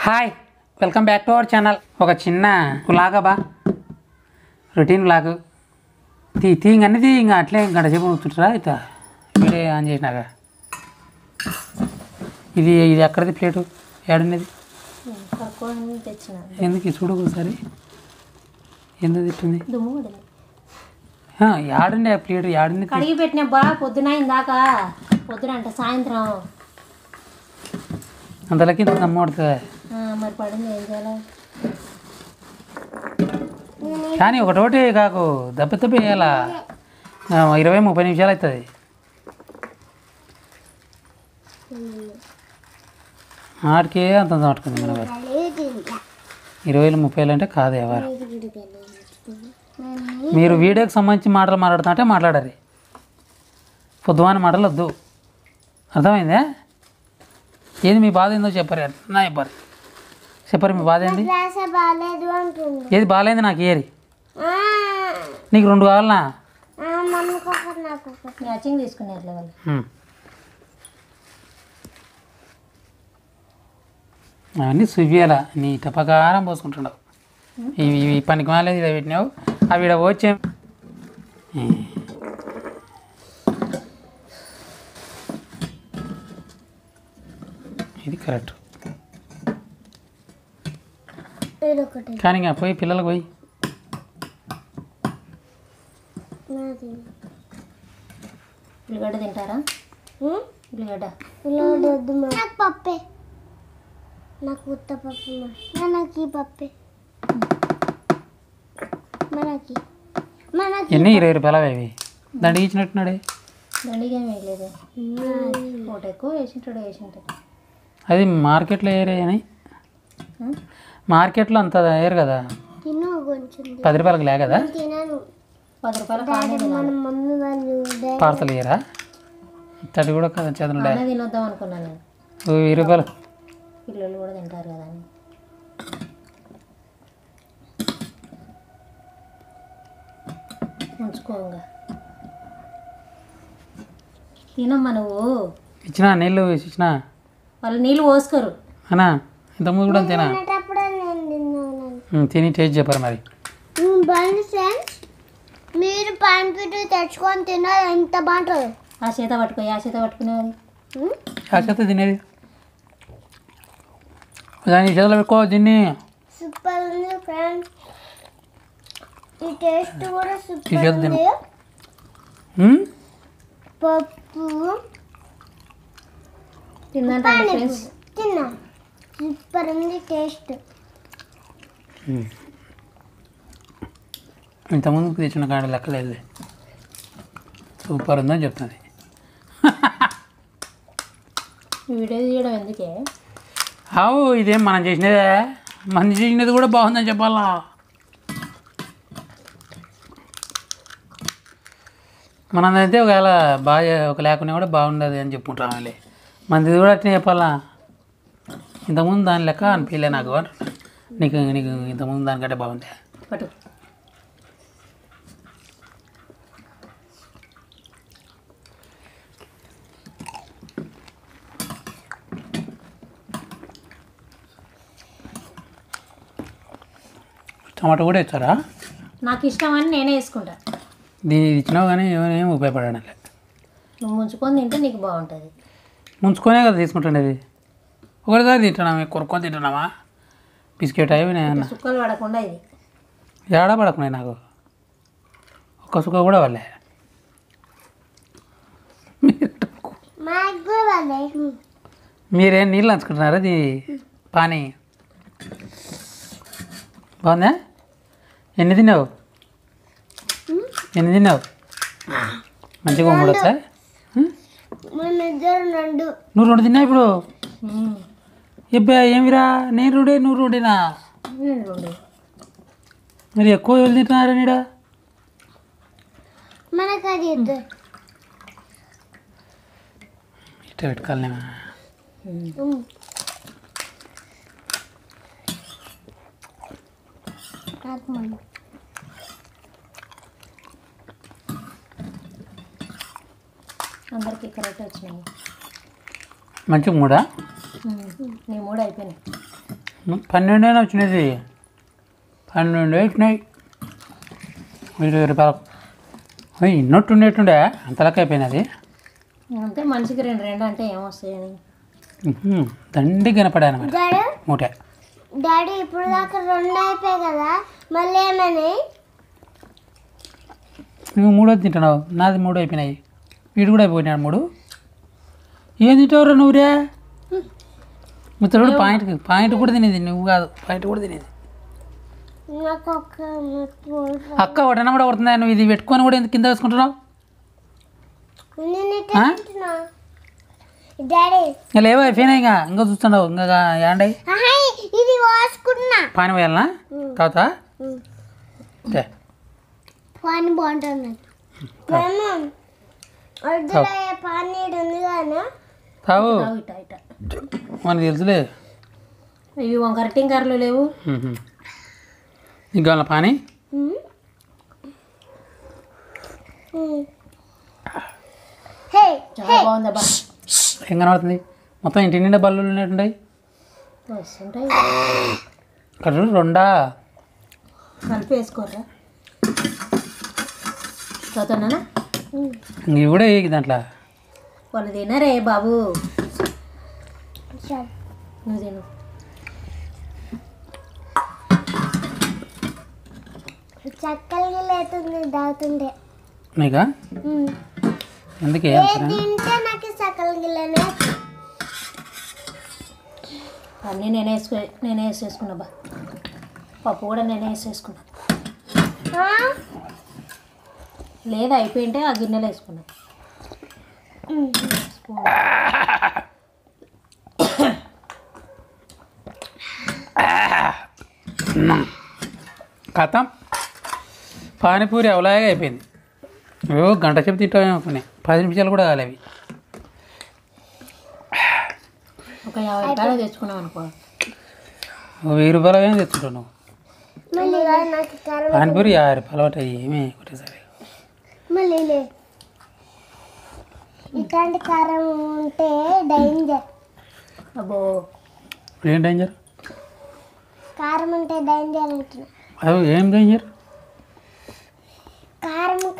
Hi welcome back to our channel. ఒక చిన్న లాగా రొటీన్ లాగ్ తీంగనేది ఇంకా అట్లే గంట సేపు కూర్చుంటారా ఇట్లా వీడియో ఆన్ చేసినాక. ఇది ఇది ఎక్కడిది ప్లేటు ఏడున్నది ఎందుకు చూడు ఒకసారి ఎందుకు తిట్టుంది ఏడుండే ప్లేటు ఏడుంది కడిగి పెట్టిన బా పొద్దున ఇందాక పొద్దున అంటే సాయంత్రం అంతలకి ఇంత అమ్మ పడుతుంది మరి పడింది ఏం చేయాలి కానీ ఒకటోటి కాకు దెబ్బ దెబ్బ వేయాలా 20-30 నిమిషాలు అవుతుంది. ఆడికే అంత పట్టుకుంది మన 20-30 అంటే కాదు ఎవరు. మీరు వీడియోకి సంబంధించి మాటలు మాట్లాడుతుంటే మాట్లాడారు, పొద్దువాని మాటలు వద్దు. అర్థమైందే? ఏది మీ బాధ ఏందో చెప్పారు, నా చెప్పారు మీ బాధ ఏంది, ఏది బాగాలేదు నాకు ఏరి నీకు 2 కావాలనా తీసుకున్నారు. అవన్నీ సువ్యాల నీ టపకారం పోసుకుంటున్నావు. ఇవి పనికి మాలేదు ఇలా పెట్టినావు అవి ఇక్కడ వచ్చే ఇది కరెక్ట్. కానీ ఇంకా పోయి పిల్లలకు పోయి ఉల్లిగడ్డ తింటారా? ఉల్లిగడ్డ నాకు పప్పే, నాకు ఉత్త పప్పు, మనకి పప్పే, మనకి మనకి ఎన్ని 20 రూపాయలు అవి దండికి ఇచ్చినట్టున్నాడే. దండిగా ఏం వేయలేదు, ఒకటి ఎక్కువ వేసింటాడు. అది మార్కెట్లో ఏరే అని మార్కెట్లో అంత వేయరు కదా, తిను కొంచెం 10 రూపాయలకు లే కదా, తినను. 10 రూపాయలు మన మమ్మీ వాళ్ళు పార్సల్ వేయరా? తడి కూడా కదా చేతులు తినొద్దాం అనుకున్నాను. 20 రూపాయలు పిల్లలు కూడా తింటారు కదా అని. ఉంచుకోగా తినమ్మా నువ్వు. ఇచ్చినా నీళ్ళు ఇచ్చిన వాళ్ళు నీళ్ళు పోసుకోరు అన్నా, ఇంతకుముందు కూడా అంతేనా? తిని టేస్ట్ చెప్పారు మరి. మీరు పానిపూరి తెచ్చుకొని తిన్నారు ఎంత బాగుంటుంది. ఆ చేత పట్టుకునేది ఆ చేత తినేది దాని చేతిలో పెట్టుకో తిని. సూపర్ ఉంది ఫ్రెండ్స్, ఈ టేస్ట్ కూడా ఈ సూపర్ చేత ఉంది. తిను. పప్పు తిందంటే తిన్నా, సూపర్ ఉంది టేస్ట్. ఇంతకుముందు తెచ్చిన కాడ లెక్కలేదు, సూపర్ ఉందని చెప్తుంది. వీడియో తీయడం ఎందుకే? అవు ఇదేం మనం చేసినదే, మనం చేసినది కూడా బాగుందని చెప్పాలా. మనదైతే ఒకవేళ బాగా ఒక లేకుండా కూడా బాగుండదు అని చెప్పుకుంటాం. వాళ్ళే మనది కూడా అట్నే చెప్పాలా. ఇంతకుముందు దాని లెక్క అనిపించలే నాకు, నీకు నీకు ఇంతకుముందు దానికంటే బాగుంది. పట్టు టమాటో కూడా ఇచ్చారా? నాకు ఇష్టం అని నేనే వేసుకుంటా. దీన్ని ఇచ్చినావు కానీ ఏమేమి ఉపయోగపడాలి. నువ్వు ముంచుకొని తింటే నీకు బాగుంటుంది. ముంచుకొనే కదా తీసుకుంటుండేది. ఒకటిసారి తింటున్నామా, కొనుక్కొని తింటున్నామా? బిస్కెట్ అవి నేను సుక్కలు పడకుండా ఇది ఏడా పడకున్నాయి నాకు, ఒక్క సుక్క కూడా వాళ్ళే. మీరేం నీళ్ళు నంచుకుంటున్నారా? అది పానీ బాగుందా? ఎన్ని తిన్నావు మంచిగా 3 వచ్చా? నువ్వు 2 తిన్నావు ఇప్పుడు? ఇబ్బా ఏమిరా, నేను 2 నువ్వు 2నా? మరి ఎక్కువ ఎవరు తింటున్నారా నీడ? ఇట్ట పెట్టుకోవాలనేమా? అందరికి కరెక్ట్ వచ్చినాయి. మంచిగా 3 నీ 3 అయిపోయినాయి. 12 వచ్చినది 12 వచ్చినాయి 20 రూపాయలు ఇన్నట్టుండేటుండే అంతలకి అయిపోయినది అంతే మనిషికి 2 అంటే ఏమొస్తాయని దండి కనపడా అనమాట డాడీ మూట డాడీ ఇప్పుడు దాకా 2 అయిపోయాయి కదా మళ్ళీ ఏమని నువ్వు 3 తింటున్నావు నాది 3 అయిపోయినాయి వీడు కూడా అయిపోయినాడు 3 ఏం తింటావురా నువ్వురే ముత్తడు పాయింట్ కూడా తినేది నువ్వు కాదు పాయింట్ కూడా తినేది నాకు అక్క ఒకటన్నా కూడా కొడుతుందా నువ్వు ఇది పెట్టుకొని కూడా ఎందుకు కింద వేసుకుంటున్నావు డాడీ ఇంకా లేవో అయిపోయినాయి ఇంకా చూస్తున్నావు ఇంకా యాండై ఇది వాసుకున్నా పాని పోయాలనా తాత పానీ బాగుంటుంది పానీ ఉంది కానీ తావు ఇట ఇట మనకు తెలుసులే ఇవి వంకర టింకర్లు లేవు నీకు కావాలా పాని చాలా బాగుందబ్బా ఏం కనబడుతుంది మొత్తం ఇంటి నిండా బల్లు ఉన్నట్టున్నాయి వస్తుంటాయి ఇక్కడ చూడు 2 కలిపి వేసుకోర్రా చదువుతున్నానా ఇవి కూడా వేయకి దాంట్లో వాళ్ళు తినరే బాబు నువ్వు తిను చక్కలు లేతుంది దాగుతుండే నీకా ఎందుకే తింటే నాకు చక్కలు గిల్లనే అన్నీ నేనే వేసేసుకున్నా బా పప్పు కూడా నేనే వేసేసుకున్నా లేదా అయిపోయింటే ఆ గిన్నెలో వేసుకున్నా కథం పానీపూరి అవలాగా అయిపోయింది ఏవో గంట సేపు తింటామేమో అనుకున్నాయి 10 నిమిషాలు కూడా కాలేవి ఒక 50 రూపాయలు తెచ్చుకున్నాం అనుకో 1000 రూపాయలు ఏమో తెచ్చుకుంటావు నువ్వు మళ్ళీ నాకు పానీపూరి 50 రూపాయలు పట్టాయి ఏమీ ఒకటేసారి మళ్ళీ ఇట్లాంటి కారం ఉంటే డేంజర్ అబ్బో ఏం డేంజర్ కారం ఉంటే డేంజర్ అంటున్నా అవి ఏం డేంజర్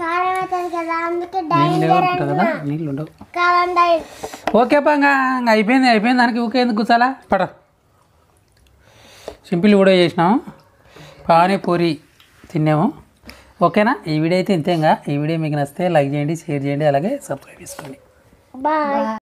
కారం అవుతుంది కదా అందుకే నీళ్ళు డేంజర్ ఉంటుంది కదా నీళ్ళు ఉండవు కారం ఓకే పా ఇంకా అయిపోయింది దానికి ఊకే ఎందుకు కూర్చాలా పడ సింపుల్ కూడా చేసినాము పానీపూరి తిన్నాము ఓకేనా ఈ వీడియో అయితే ఇంతేగా ఈ వీడియో మీకు నచ్చితే లైక్ చేయండి షేర్ చేయండి అలాగే సబ్స్క్రైబ్ చేసుకోండి బాయ్